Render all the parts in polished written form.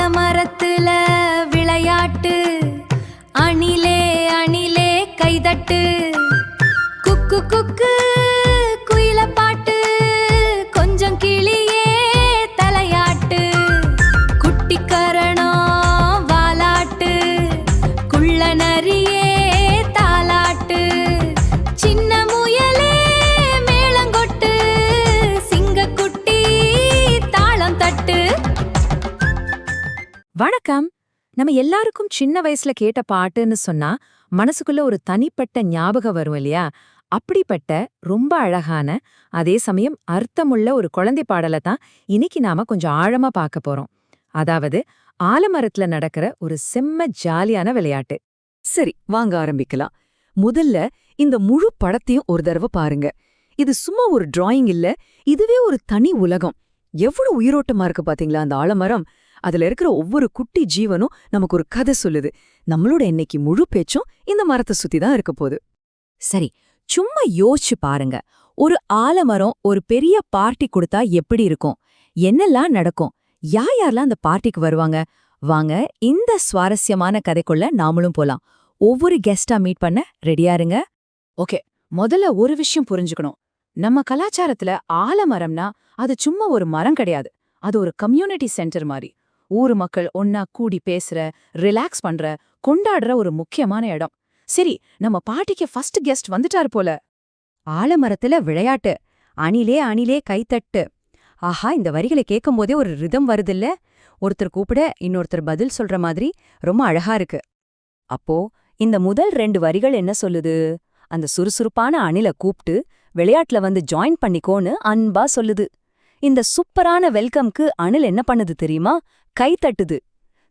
ஆலமரத்துல விளையாட்டு, அணிலே அணிலே கைதட்டு, குக்கு குக்கு குயில பாட்டு, கொஞ்சம் கிளியே தலையாட்டு, குட்டிக்கரணம் வாலாட்டு, குள்ள நரியே தாலாட்டு, சின்ன முயலே மேளங்கொட்டு, சிங்கக்குட்டி தாளம் தட்டு. வணக்கம். நம்ம எல்லாருக்கும் சின்ன வயசுல கேட்ட பாட்டுன்னு சொன்னா மனசுக்குள்ள ஒரு தனிப்பட்ட ஞாபகம் வரும் இல்லையா? அப்படிப்பட்ட ரொம்ப அழகான அதே சமயம் அர்த்தமுள்ள ஒரு குழந்தை பாடலை தான் இன்னைக்கு நாம கொஞ்சம் ஆழமா பார்க்க போறோம். அதாவது ஆலமரத்துல நடக்கிற ஒரு செம்ம ஜாலியான விளையாட்டு. சரி, வாங்க ஆரம்பிக்கலாம். முதல்ல இந்த முழு படத்தையும் ஒரு தடவை பாருங்க. இது சும்மா ஒரு டிராயிங் இல்ல, இதுவே ஒரு தனி உலகம். எவ்வளவு உயிரோட்டமா இருக்கு பாத்தீங்களா அந்த ஆலமரம். அதுல இருக்கிற ஒவ்வொரு குட்டி ஜீவனும் நமக்கு ஒரு கதை சொல்லுது. நம்மளோட இன்னைக்கு முழு பேச்சும் இந்த மரத்தை சுத்தி தான் இருக்க போகுது. சரி, சும்மா யோசிச்சு பாருங்க. ஒரு ஆலமரம் ஒரு பெரிய பார்ட்டி கொடுத்தா எப்படி இருக்கும்? என்னெல்லாம் நடக்கும்? யாரெல்லாம் அந்த பார்ட்டிக்கு வருவாங்க? வாங்க இந்த சுவாரஸ்யமான கதைக்குள்ள நாமளும் போலாம். ஒவ்வொரு கெஸ்டா மீட் பண்ண ரெடியா இருங்க. ஓகே, முதல்ல ஒரு விஷயம் புரிஞ்சுக்கணும். நம்ம கலாச்சாரத்துல ஆலமரம்னா அது சும்மா ஒரு மரம் கிடையாது. அது ஒரு கம்யூனிட்டி சென்டர் மாதிரி. ஊர் மக்கள் ஒன்னா கூடி பேசுற, ரிலாக்ஸ் பண்ற, கொண்டாடுற ஒரு முக்கியமான இடம். சரி, நம்ம பார்ட்டிக்கு ஃபர்ஸ்ட் கெஸ்ட் வந்துட்டாரு போல. ஆலமரத்துல விளையாட்டு, அணிலே அணிலே கைத்தட்டு. ஆஹா, இந்த வரிகளை கேட்கும் போதே ஒரு ரிதம் வருதில்ல? ஒருத்தர் கூப்பிட இன்னொருத்தர் பதில் சொல்ற மாதிரி ரொம்ப அழகா இருக்கு. அப்போ இந்த முதல் 2 வரிகள் என்ன சொல்லுது? அந்த சுறுசுறுப்பான அணில கூப்பிட்டு விளையாட்டுல வந்து ஜாயின் பண்ணிக்கோன்னு அன்பா சொல்லுது. இந்த சூப்பரான வெல்கம்க்கு அணில் என்ன பண்ணுது தெரியுமா? கை தட்டுது.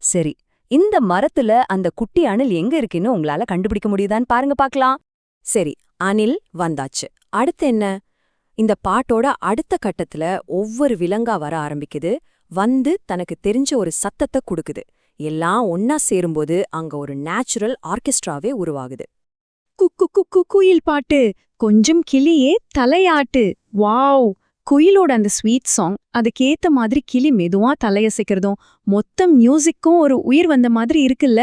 சரி, இந்த மரத்துல அந்த குட்டி அணில் எங்க இருக்குன்னு உங்களால கண்டுபிடிக்க முடியுதான்னு பாருங்க பார்க்கலாம். சரி, அணில் வந்தாச்சு. அடுத்து என்ன? இந்த பாட்டோட அடுத்த கட்டத்துல ஒவ்வொரு விலங்கா வர ஆரம்பிக்குது. வந்து தனக்கு தெரிஞ்ச ஒரு சத்தத்தை கொடுக்குது. எல்லாம் ஒன்னா சேரும்போது அங்க ஒரு நேச்சுரல் ஆர்கெஸ்ட்ராவே உருவாகுது. குக்கு குக்கு குயில் பாட்டு, கொஞ்சம் கிளியே தலையாட்டு. வாவ்! குயிலோட அந்த ஸ்வீட் சாங், அதுக்கேத்த மாதிரி கிளி மெதுவா தலையசைக்கிறதும் மொத்தம் மியூசிக்கும் ஒரு உயிர் வந்த மாதிரி இருக்குல்ல?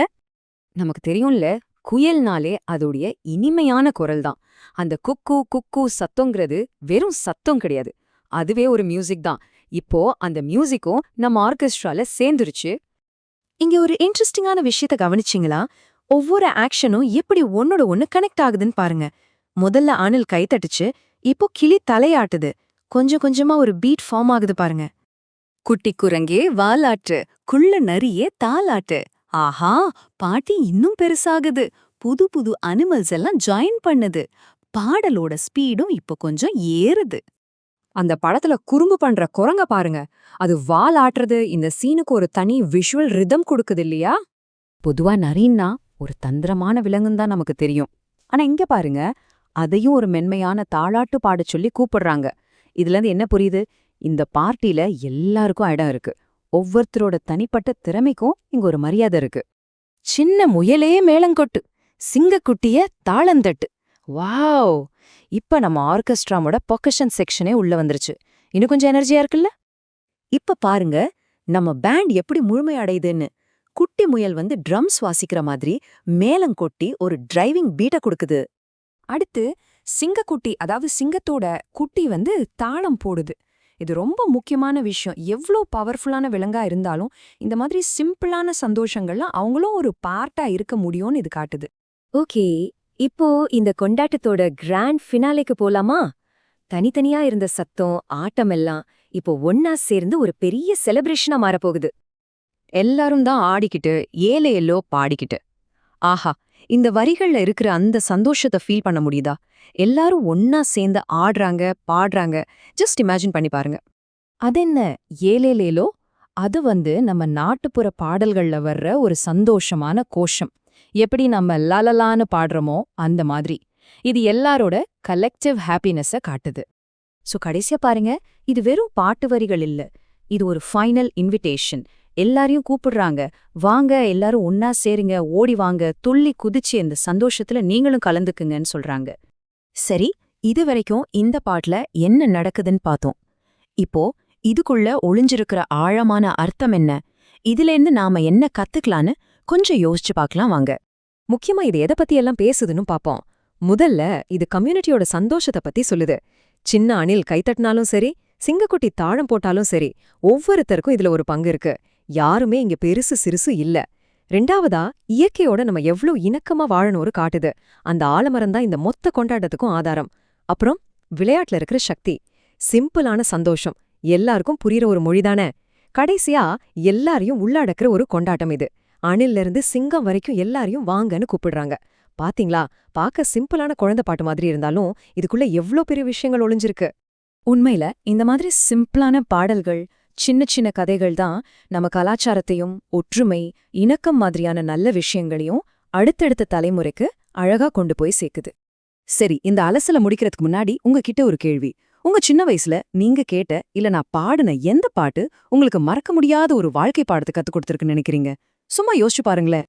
நமக்கு தெரியும்ல, குயில்னாலே அதோடைய இனிமையான குரல் தான். அந்த குக்கு குக்கு சத்தங்கிறது வெறும் சத்தம் கிடையாது, அதுவே ஒரு மியூசிக் தான். இப்போ அந்த மியூசிக்கும் நம்ம ஆர்கெஸ்ட்ரால சேர்ந்துருச்சு. இங்க ஒரு இன்ட்ரெஸ்டிங்கான விஷயத்த கவனிச்சிங்களா? ஒவ்வொரு ஆக்ஷனும் எப்படி ஒன்னோட ஒன்னு கனெக்ட் ஆகுதுன்னு பாருங்க. முதல்ல அணில் கை தட்டுச்சு, இப்போ கிளி தலையாட்டுது. கொஞ்சம் கொஞ்சமா ஒரு பீட் ஃபார்ம் ஆகுது பாருங்க. குட்டி குரங்கே வாலாட்டு, குள்ள நரியே தாலாட்டு. ஆஹா, பாட்டி இன்னும் பெருசாகுது. புது புது அனிமல்ஸ் எல்லாம் ஜாயின் பண்ணுது. பாடலோட ஸ்பீடும் இப்ப கொஞ்சம் ஏறுது. அந்த படத்துல குறும்பு பண்ற குரங்க பாருங்க. அது வாலாட்டுறது இந்த சீனுக்கு ஒரு தனி விஷுவல் ரிதம் கொடுக்குது இல்லையா? பொதுவா நரின்னா ஒரு தந்திரமான விலங்குன்னு தான் நமக்கு தெரியும். ஆனா இங்க பாருங்க, அதையும் ஒரு மென்மையான தாளாட்டு பாடச் சொல்லி கூப்பிடுறாங்க. இதுலேருந்து என்ன புரியுது? இந்த பார்ட்டில எல்லாருக்கும் இடம் இருக்கு. ஒவ்வொருத்தரோட தனிப்பட்ட திறமைக்கும் இங்க ஒரு மரியாதை இருக்கு. சின்ன முயலே மேளங்கொட்டு, சிங்கக்குட்டிய தாளந்தட்டு. வாவ்! இப்ப நம்ம ஆர்கெஸ்ட்ராமோட பொக்கஷன் செக்ஷனே உள்ள வந்துருச்சு. இன்னும் கொஞ்சம் எனர்ஜியா இருக்குல்ல? இப்ப பாருங்க நம்ம பேண்ட் எப்படி முழுமையடையுதுன்னு. குட்டி முயல் வந்து ட்ரம்ஸ் வாசிக்கிற மாதிரி மேளங்கொட்டி ஒரு டிரைவிங் பீட்டை கொடுக்குது. அடுத்து சிங்கக்குட்டி, அதாவது சிங்கத்தோட குட்டி வந்து தாளம் போடுது. இது ரொம்ப முக்கியமான விஷயம். எவ்வளோ பவர்ஃபுல்லான விலங்கா இருந்தாலும் இந்த மாதிரி சிம்பிளான சந்தோஷங்கள்லாம் அவங்களும் ஒரு பார்ட்டா இருக்க முடியும்னு இது காட்டுது. ஓகே, இப்போ இந்த கொண்டாட்டத்தோட கிராண்ட் ஃபினாலேக்கு போலாமா? தனித்தனியா இருந்த சத்தம், ஆட்டமெல்லாம் இப்போ ஒன்னா சேர்ந்து ஒரு பெரிய செலிப்ரேஷனா மாறப்போகுது. எல்லாரும் தான் ஆடிக்கிட்டு ஏலே எல்லோ பாடிக்கிட்டு. ஆஹா, இந்த வரிகள்ல இருக்கிற அந்த சந்தோஷத்தை ஃபீல் பண்ண முடியுதா? எல்லாரும் ஒன்னா சேர்ந்து ஆடுறாங்க, பாடுறாங்க. ஜஸ்ட் இமேஜின் பண்ணி பாருங்க. அதென்ன ஏலேலேலோ? அது வந்து நம்ம நாட்டுப்புற பாடல்கள்ல வர்ற ஒரு சந்தோஷமான கோஷம். எப்படி நம்ம லலலான்னு பாடுறோமோ அந்த மாதிரி. இது எல்லாரோட கலெக்டிவ் ஹாப்பினஸை காட்டுது. சோ கடைசியா பாருங்க, இது வெறும் பாட்டு வரிகள் இல்ல, இது ஒரு ஃபைனல் இன்விடேஷன். எல்லாரையும் கூப்பிடுறாங்க, வாங்க எல்லாரும் ஒன்னா சேருங்க, ஓடி வாங்க, துள்ளி குதிச்சு இந்த சந்தோஷத்துல நீங்களும் கலந்துக்குங்கன்னு சொல்றாங்க. சரி, இதுவரைக்கும் இந்த பாட்டுல என்ன நடக்குதுன்னு பார்த்தோம். இப்போ இதுக்குள்ள ஒளிஞ்சிருக்கிற ஆழமான அர்த்தம் என்ன? இதிலேருந்து நாம என்ன கத்துக்கலான்னு கொஞ்சம் யோசிச்சு பார்க்கலாம் வாங்க. முக்கியமா இது எதை பத்தி எல்லாம் பேசுதுன்னு பாப்போம். முதல்ல இது கம்யூனிட்டியோட சந்தோஷத்தை பத்தி சொல்லுது. சின்ன அணில் கைத்தட்டினாலும் சரி, சிங்கக்குட்டி தாழம் போட்டாலும் சரி, ஒவ்வொருத்தருக்கும் இதுல ஒரு பங்கு இருக்கு. யாருமே இங்க பெருசு சிறுசு இல்ல. ரெண்டாவதா, இயற்கையோட நம்ம எவ்ளோ இணக்கமா வாழணும்னு காட்டுது. அந்த ஆலமரம் தான் இந்த மொத்த கொண்டாட்டத்துக்கும் ஆதாரம். அப்புறம் விளையாட்டுல இருக்கிற சக்தி, சிம்பிளான சந்தோஷம், எல்லாருக்கும் புரியுற ஒரு மொழிதானே. கடைசியா எல்லாரையும் உள்ளடக்கிற ஒரு கொண்டாட்டம் இது. அணில்ல இருந்து சிங்கம் வரைக்கும் எல்லாரையும் வாங்கன்னு கூப்பிடுறாங்க. பாத்தீங்களா, பார்க்க சிம்பிளான குழந்தை பாட்டு மாதிரி இருந்தாலும் இதுக்குள்ள எவ்ளோ பெரிய விஷயங்கள் ஒளிஞ்சிருக்கு. உண்மையில இந்த மாதிரி சிம்பிளான பாடல்கள், சின்ன சின்ன கதைகள் தான் நம்ம கலாச்சாரத்தையும் ஒற்றுமை, இணக்கம் மாதிரியான நல்ல விஷயங்களையும் அடுத்தடுத்த தலைமுறைக்கு அழகா கொண்டு போய் சேர்க்குது. சரி, இந்த அலசல முடிக்கிறதுக்கு முன்னாடி உங்ககிட்ட ஒரு கேள்வி. உங்க சின்ன வயசுல நீங்க கேட்ட இல்ல நான் பாடின எந்த பாட்டு உங்களுக்கு மறக்க முடியாத ஒரு வாழ்க்கை பாடத்தை கத்துக் கொடுத்திருக்குன்னு நினைக்கிறீங்க? சும்மா யோசிச்சு பாருங்களேன்.